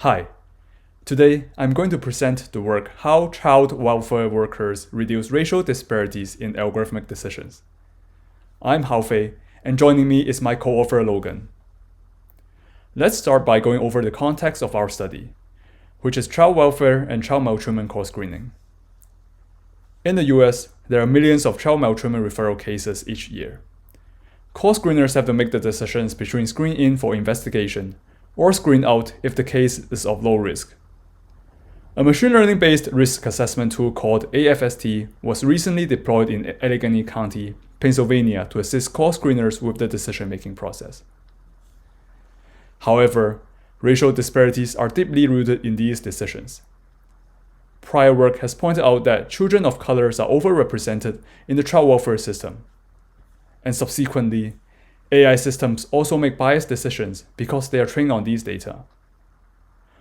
Hi, today I'm going to present the work How Child Welfare Workers Reduce Racial Disparities in Algorithmic Decisions. I'm Hao-Fei, and joining me is my co-author Logan. Let's start by going over the context of our study, which is child welfare and child maltreatment call screening. In the US, there are millions of child maltreatment referral cases each year. Call screeners have to make the decisions between screen in for investigation or screen out if the case is of low risk. A machine learning-based risk assessment tool called AFST was recently deployed in Allegheny County, Pennsylvania to assist call screeners with the decision-making process. However, racial disparities are deeply rooted in these decisions. Prior work has pointed out that children of colors are overrepresented in the child welfare system. And subsequently, AI systems also make biased decisions because they are trained on these data.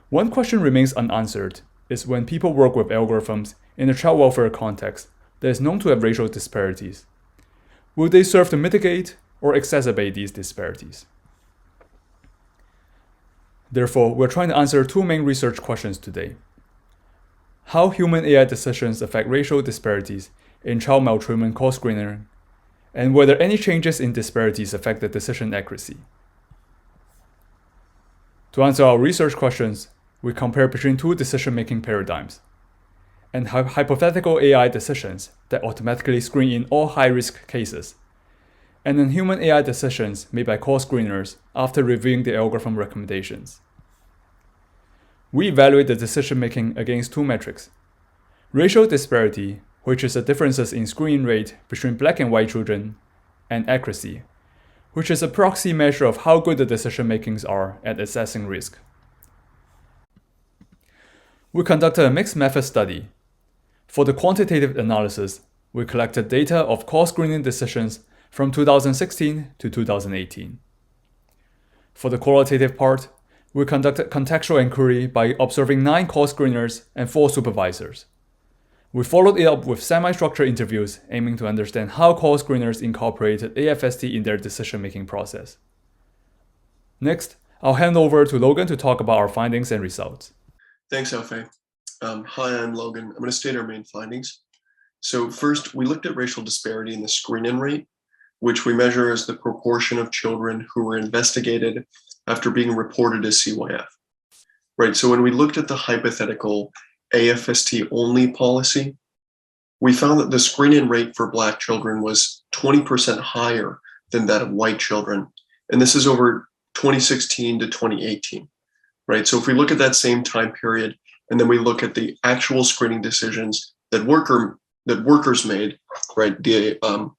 One question remains unanswered is when people work with algorithms in a child welfare context that is known to have racial disparities. Will they serve to mitigate or exacerbate these disparities? Therefore, we're trying to answer two main research questions today. How human AI decisions affect racial disparities in child maltreatment call screening, and whether any changes in disparities affect the decision accuracy. To answer our research questions, we compare between two decision-making paradigms and hypothetical AI decisions that automatically screen in all high-risk cases, and then human AI decisions made by call screeners after reviewing the algorithm recommendations. We evaluate the decision-making against two metrics: racial disparity, which is the differences in screen rate between black and white children, and accuracy, which is a proxy measure of how good the decision-makings are at assessing risk. We conducted a mixed method study. For the quantitative analysis, we collected data of call screening decisions from 2016 to 2018. For the qualitative part, we conducted contextual inquiry by observing 9 call screeners and 4 supervisors. We followed it up with semi-structured interviews aiming to understand how call screeners incorporated AFST in their decision-making process. Next, I'll hand over to Logan to talk about our findings and results. Thanks, Hao-Fei. Hi, I'm Logan. I'm going to state our main findings. So first, we looked at racial disparity in the screen-in rate, which we measure as the proportion of children who were investigated after being reported as CYF. Right, so when we looked at the hypothetical AFST only policy, we found that the screen-in rate for Black children was 20% higher than that of white children. And this is over 2016 to 2018, right? So if we look at that same time period, and then we look at the actual screening decisions that workers made, right? The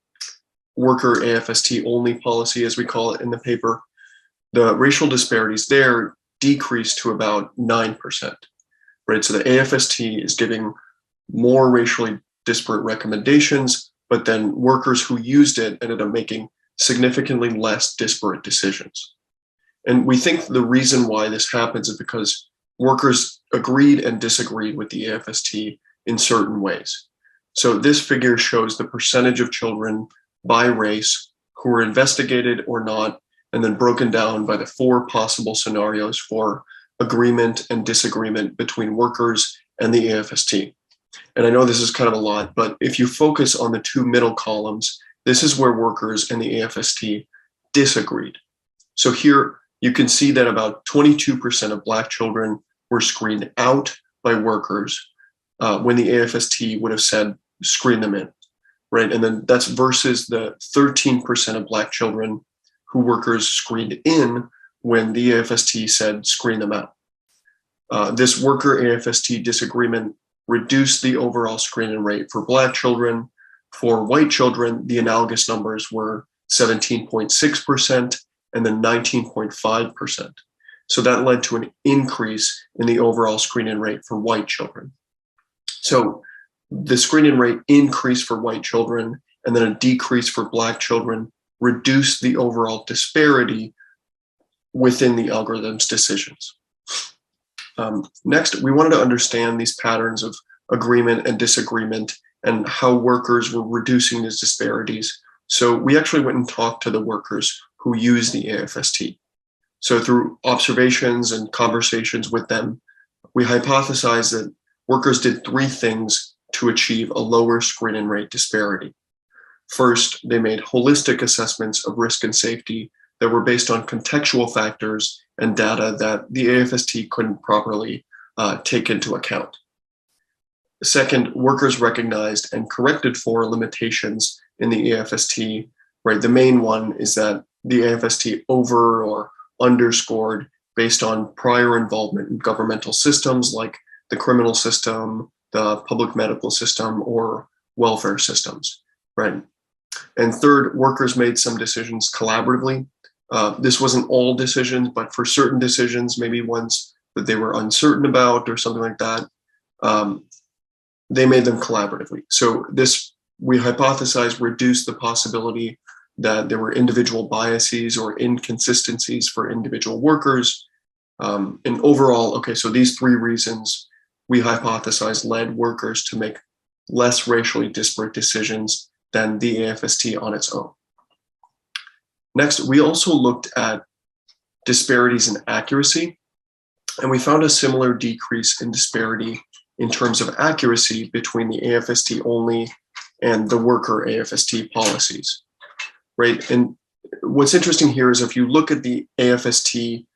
worker AFST only policy, as we call it in the paper, the racial disparities there decreased to about 9%. Right, so the AFST is giving more racially disparate recommendations, but then workers who used it ended up making significantly less disparate decisions. And we think the reason why this happens is because workers agreed and disagreed with the AFST in certain ways. So this figure shows the percentage of children by race who were investigated or not, and then broken down by the 4 possible scenarios for agreement and disagreement between workers and the AFST. And I know this is kind of a lot, but if you focus on the 2 middle columns, this is where workers and the AFST disagreed. So here you can see that about 22% of Black children were screened out by workers when the AFST would have said screen them in, right? And then that's versus the 13% of Black children who workers screened in when the AFST said screen them out. This worker AFST disagreement reduced the overall screening rate for Black children. For white children, the analogous numbers were 17.6% and then 19.5%. So that led to an increase in the overall screening rate for white children. So the screening rate increased for white children and then a decrease for Black children reduced the overall disparity within the algorithm's decisions. Next, we wanted to understand these patterns of agreement and disagreement and how workers were reducing these disparities. So we actually went and talked to the workers who use the AFST. So through observations and conversations with them, we hypothesized that workers did three things to achieve a lower screen-in rate disparity. First, they made holistic assessments of risk and safety that were based on contextual factors and data that the AFST couldn't properly take into account. Second, workers recognized and corrected for limitations in the AFST, right? The main one is that the AFST over or underscored based on prior involvement in governmental systems like the criminal system, the public medical system, or welfare systems, right? And third, workers made some decisions collaboratively. This wasn't all decisions, but for certain decisions, maybe ones that they were uncertain about or something like that, they made them collaboratively. So this, we hypothesized, reduced the possibility that there were individual biases or inconsistencies for individual workers. And overall, okay, so these three reasons we hypothesized led workers to make less racially disparate decisions than the AFST on its own. Next, we also looked at disparities in accuracy, and we found a similar decrease in disparity in terms of accuracy between the AFST only and the worker AFST policies, right? And what's interesting here is if you look at the AFST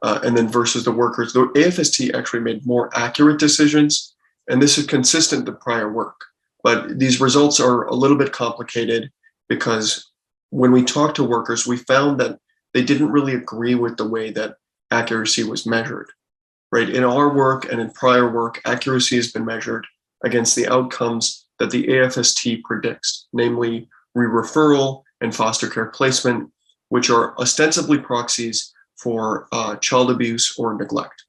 and then versus the workers, the AFST actually made more accurate decisions, and this is consistent with prior work. But these results are a little bit complicated because when we talked to workers, we found that they didn't really agree with the way that accuracy was measured, right? In our work and in prior work, accuracy has been measured against the outcomes that the AFST predicts, namely re-referral and foster care placement, which are ostensibly proxies for child abuse or neglect.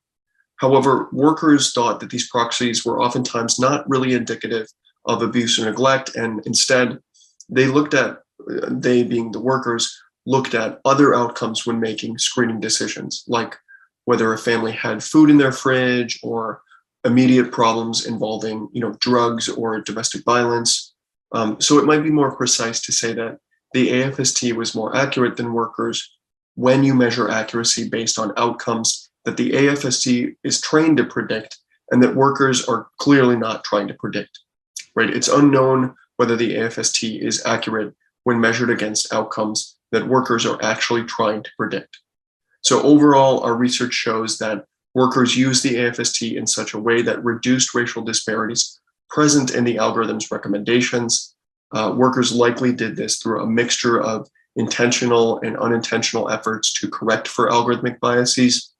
However, workers thought that these proxies were oftentimes not really indicative of abuse or neglect, and instead they looked at, they being the workers, looked at other outcomes when making screening decisions, like whether a family had food in their fridge or immediate problems involving, drugs or domestic violence. So it might be more precise to say that the AFST was more accurate than workers when you measure accuracy based on outcomes that the AFST is trained to predict and that workers are clearly not trying to predict, right? It's unknown whether the AFST is accurate when measured against outcomes that workers are actually trying to predict. So overall, our research shows that workers use the AFST in such a way that reduced racial disparities present in the algorithm's recommendations. Workers likely did this through a mixture of intentional and unintentional efforts to correct for algorithmic biases.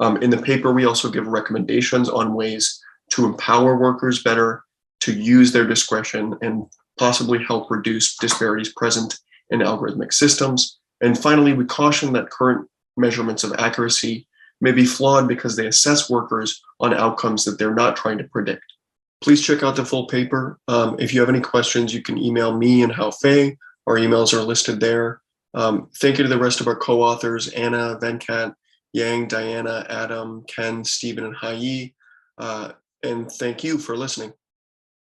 In the paper, we also give recommendations on ways to empower workers better, to use their discretion and possibly help reduce disparities present in algorithmic systems. And finally, we caution that current measurements of accuracy may be flawed because they assess workers on outcomes that they're not trying to predict. Please check out the full paper. If you have any questions, you can email me and Hao-Fei. Our emails are listed there. Thank you to the rest of our co-authors, Anna, Venkat, Yang, Diana, Adam, Ken, Stephen, and Haiyi. And thank you for listening.